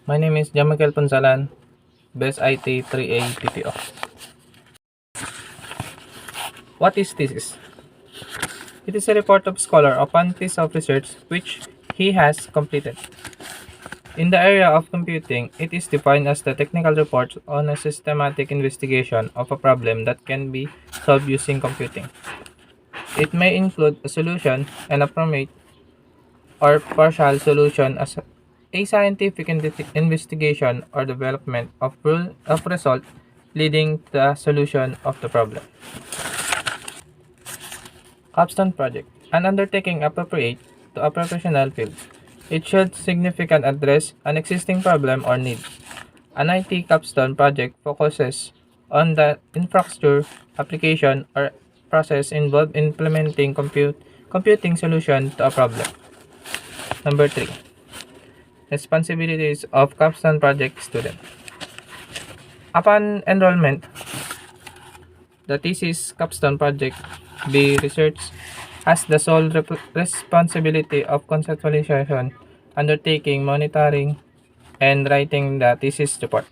My name is Jamichael Punsalan, Best IT 3A PPO. What is thesis? It is a report of scholar upon piece of research which he has completed. In the area of computing, it is defined as the technical report on a systematic investigation of a problem that can be solved using computing. It may include a solution, an approximate or partial solution as a scientific investigation or development of result leading to the solution of the problem. Capstone project, an undertaking appropriate to a professional field. It should significantly address an existing problem or need. An IT capstone project focuses on the infrastructure, application, or process involved in implementing computing solution to a problem. Number 3. Responsibilities of capstone project student. Upon enrollment, the thesis capstone project be research has the sole responsibility of conceptualization, undertaking, monitoring, and writing the thesis report.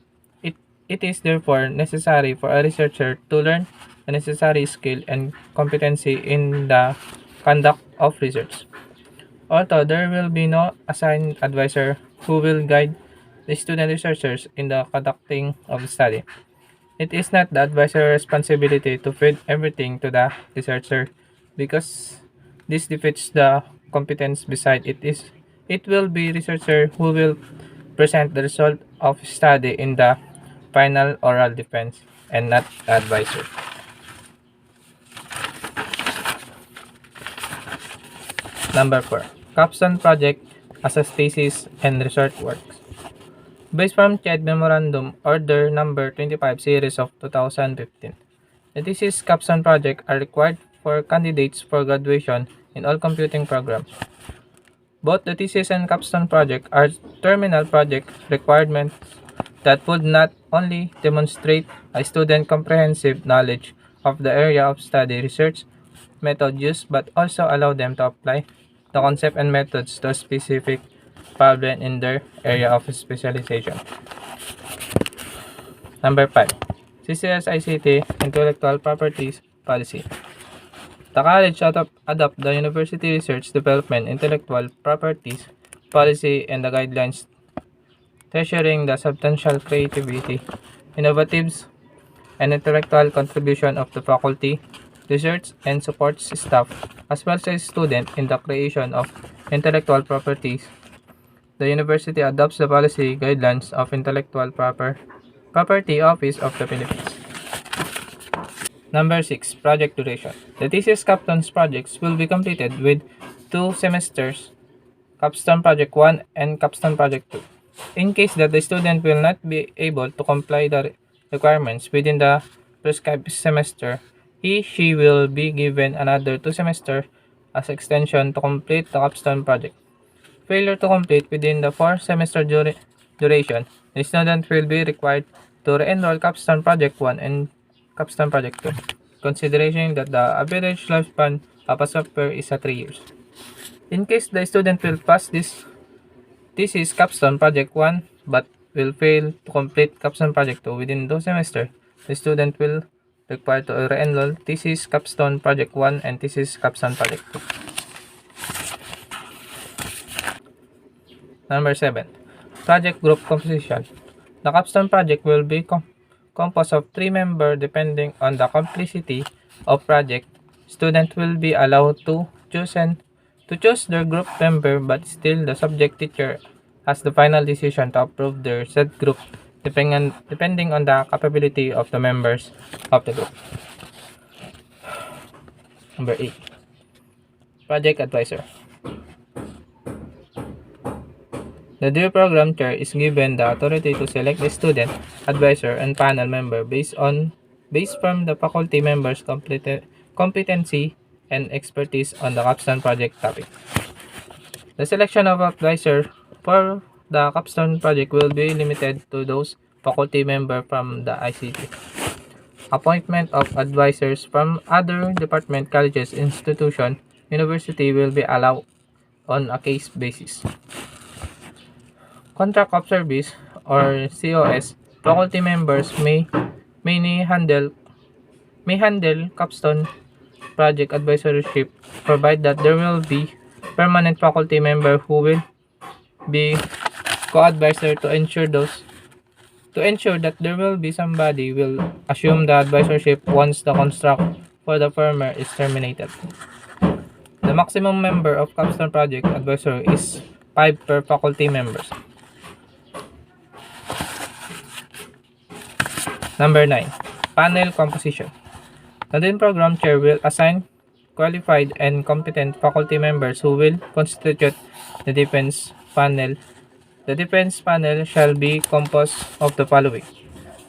It, it is therefore necessary for a researcher to learn the necessary skill and competency in the conduct of research. Although there will be no assigned advisor who will guide the student researchers in the conducting of the study. It is not the advisor's responsibility to feed everything to the researcher because this defeats the competence beside it will be researcher who will present the result of study in the final oral defense and not the advisor. Number 4. Capstone project as a thesis and research works. Based from CHED Memorandum Order Number 25 Series of 2015, the thesis capstone project are required for candidates for graduation in all computing programs. Both the thesis and capstone project are terminal project requirements that would not only demonstrate a student comprehensive knowledge of the area of study research method used but also allow them to apply the concept and methods to a specific problem in their area of specialization. Number 5. CCS-ICT Intellectual Properties Policy. The college adopt the University Research Development Intellectual Properties Policy and the guidelines treasuring the substantial creativity, innovatives, and intellectual contribution of the faculty, research, and support staff, as well as students in the creation of intellectual properties. The university adopts the policy guidelines of Intellectual Property Office of the Philippines. Number 6. Project duration. The thesis capstone's projects will be completed with 2 semesters, Capstone Project 1 and Capstone Project 2. In case that the student will not be able to comply the requirements within the prescribed semester, she will be given another 2 semesters as extension to complete the capstone project. Failure to complete within the 4-semester duration, the student will be required to re-enroll Capstone Project 1 and Capstone Project 2, considering that the average lifespan of a software is 3 years. In case the student will pass this is Capstone Project 1 but will fail to complete Capstone Project 2 within 2 semesters, the student will require to re-enroll thesis Capstone Project 1 and thesis Capstone Project 2. Number 7. Project group composition. The capstone project will be composed of 3 members depending on the complexity of project. Students will be allowed to choose their group member, but still the subject teacher has the final decision to approve their said group depending on the capability of the members of the group. Number 8. Project advisor. The dear program chair is given the authority to select the student, advisor, and panel member based from the faculty members' competency and expertise on the capstone project topic. The selection of advisor for the capstone project will be limited to those faculty member from the ICT. Appointment of advisors from other department, colleges, institution, university will be allowed on a case basis. Contract of service or COS, faculty members may handle Capstone project advisorship provide that there will be permanent faculty member who will be co-advisor to ensure that there will be somebody will assume the advisorship once the contract for the firmer is terminated. The maximum member of Capstone project advisor is 5 per faculty members. Number 9. Panel composition. The Dean Program Chair will assign qualified and competent faculty members who will constitute the defense panel. The defense panel shall be composed of the following: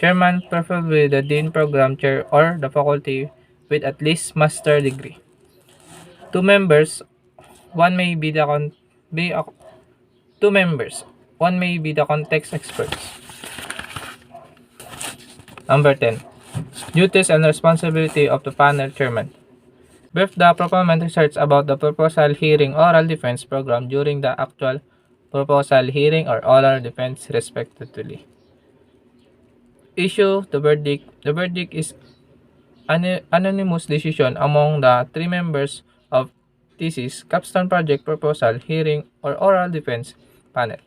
Chairman, preferably the Dean Program Chair or the faculty with at least master degree. Two members, one may be the con- be a, two members, one may be the context experts. Number 10. Duties and responsibility of the panel chairman. Brief the proponent research about the proposal hearing oral defense program during the actual proposal hearing or oral defense respectively. Issue the verdict. The verdict is an anonymous decision among the 3 members of thesis, capstone project proposal, hearing, or oral defense panel.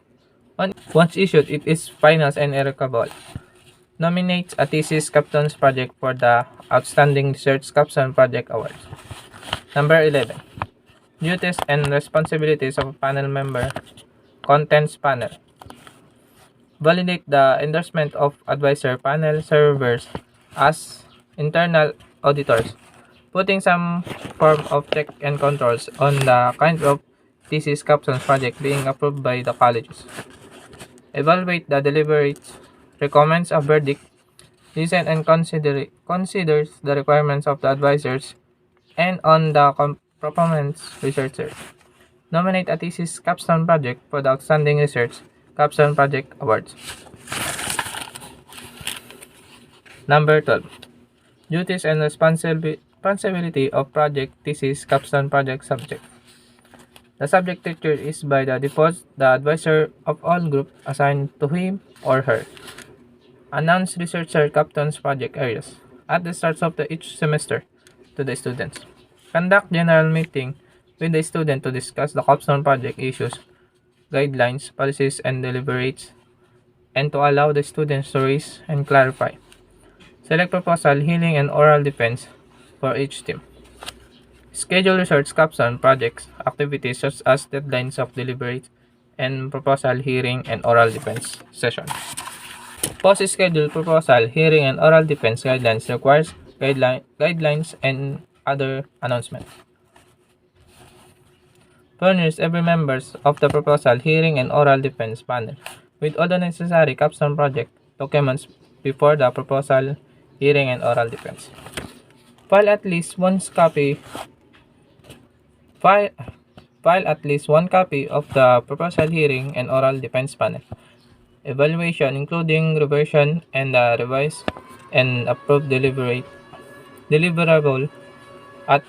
Once issued, it is final and irrevocable. Nominates a thesis captain's project for the Outstanding Research Capstone Project Awards. Number 11. Duties and responsibilities of a panel member. Contents panel. Validate the endorsement of advisor panel servers as internal auditors, putting some form of check and controls on the kind of thesis capstone project being approved by the colleges. Evaluate the deliberates, recommends a verdict, listen and considers the requirements of the advisors and on the proponent's researchers. Nominate a thesis capstone project for the Outstanding Research Capstone Project Awards. Number 12. Duties and responsibility of project thesis capstone project subject. The subject teacher is by the default the advisor of all group assigned to him or her. Announce researcher captain's project areas at the start of each semester to the students. Conduct general meeting with the student to discuss the capstone project issues, guidelines, policies, and deliberates, and to allow the students to raise and clarify. Select proposal, hearing, and oral defense for each team. Schedule research capstone projects activities such as deadlines of deliberate and proposal hearing and oral defense session. Post-schedule proposal, hearing, and oral defense guidelines requires guidelines and other announcements. Furnish every members of the proposal, hearing, and oral defense panel with all the necessary capstone project documents before the proposal, hearing, and oral defense. File at least one copy of the proposal, hearing, and oral defense panel. Evaluation including reversion and revise and approved deliverable at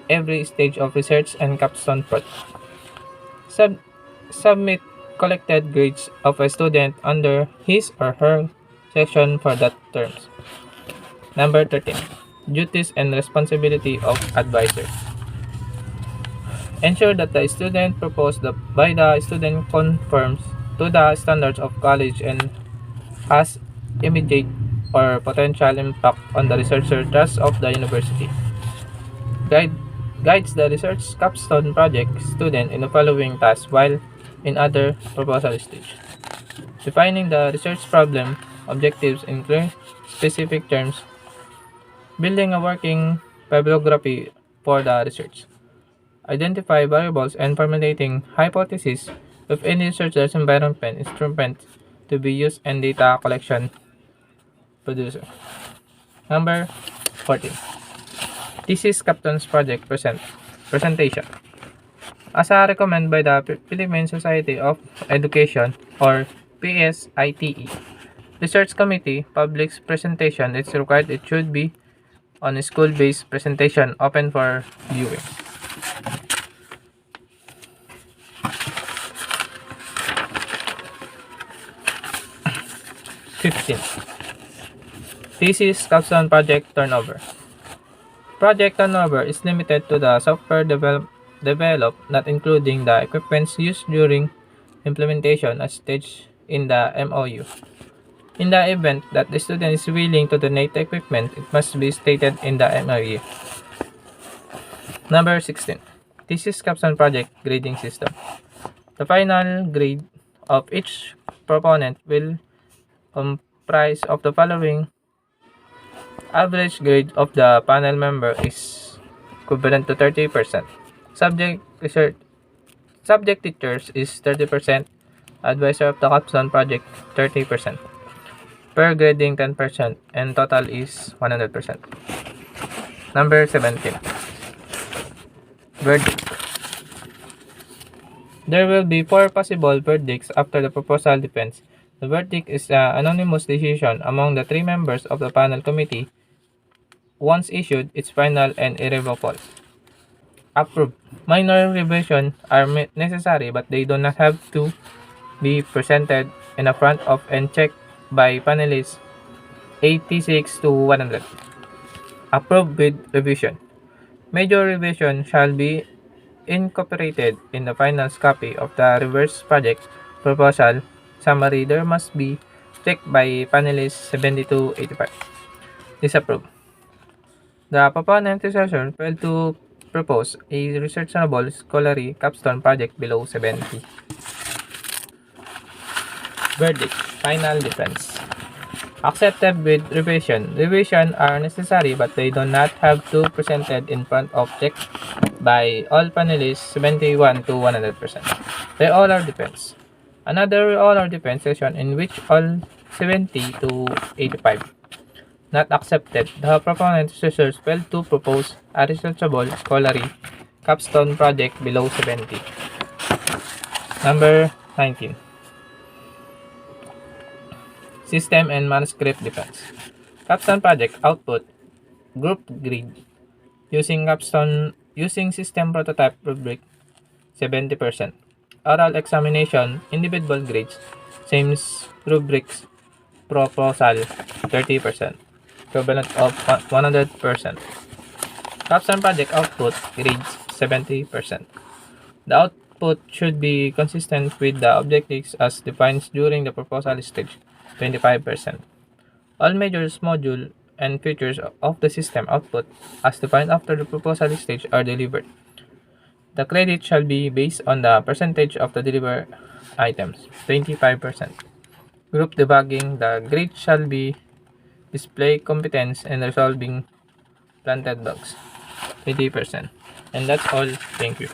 every stage of research and capstone project. Submit collected grades of a student under his or her section for that terms. Number 13. Duties and responsibility of advisor. Ensure that the student proposed by the student conforms to the standards of college and has immediate or potential impact on the researcher trust of the university. Guides the research capstone project student in the following tasks while in other proposal stage. Defining the research problem, objectives in clear, specific terms. Building a working bibliography for the research. Identify variables and formulating hypotheses of any researcher's environment instrument to be used and data collection producer. Number 14. Thesis Captain's Project Presentation. As recommended by the Philippine Society of Education or PSITE, Research Committee public presentation is required. It should be on a school-based presentation open for viewing. 15. Thesis capstone project turnover. Project turnover is limited to the software developed, not including the equipments used during implementation as staged in the MOU. In the event that the student is willing to donate the equipment, it must be stated in the MOU. Number 16. Thesis capstone project grading system. The final grade of each proponent will comprise of the following. Average grade of the panel member is equivalent to 30%. Subject research subject teachers is 30%. Advisor of the capstone project 30%. Per grading 10% and total is 100%. Number 17. Verdict. There will be 4 possible verdicts after the proposal defense. The verdict is an anonymous decision among the 3 members of the panel committee. Once issued, it's final and irrevocable. Approved. Minor revisions are necessary but they do not have to be presented in the front of and checked by panelists 86 to 100. Approved with revision. Major revision shall be incorporated in the final copy of the reverse project proposal summary. There must be checked by panelists 70 to 85. Disapproved. The proponent researcher failed to propose a researchable scholarly capstone project below 70. Verdict. Final defense. Accepted with revision. Revision are necessary but they do not have to presented in front of checked by all panelists 71 to 100%. Re-oral defense. Another re-oral defense session in which all 70 to 85 not accepted. The proponent researchers failed to propose a researchable scholarly capstone project below 70. Number 19. System and manuscript defense. Capstone project output group grade using system prototype rubric 70%. Oral examination individual grades same rubrics proposal 30%. Equivalent of 100%. Capstone project output grades 70%. The output should be consistent with the objectives as defined during the proposal stage 25%. All measures, module, and features of the system output as defined after the proposal stage are delivered. The credit shall be based on the percentage of the delivered items, 25%. Group debugging, the grade shall be display competence in resolving planted bugs, 20%. And that's all. Thank you.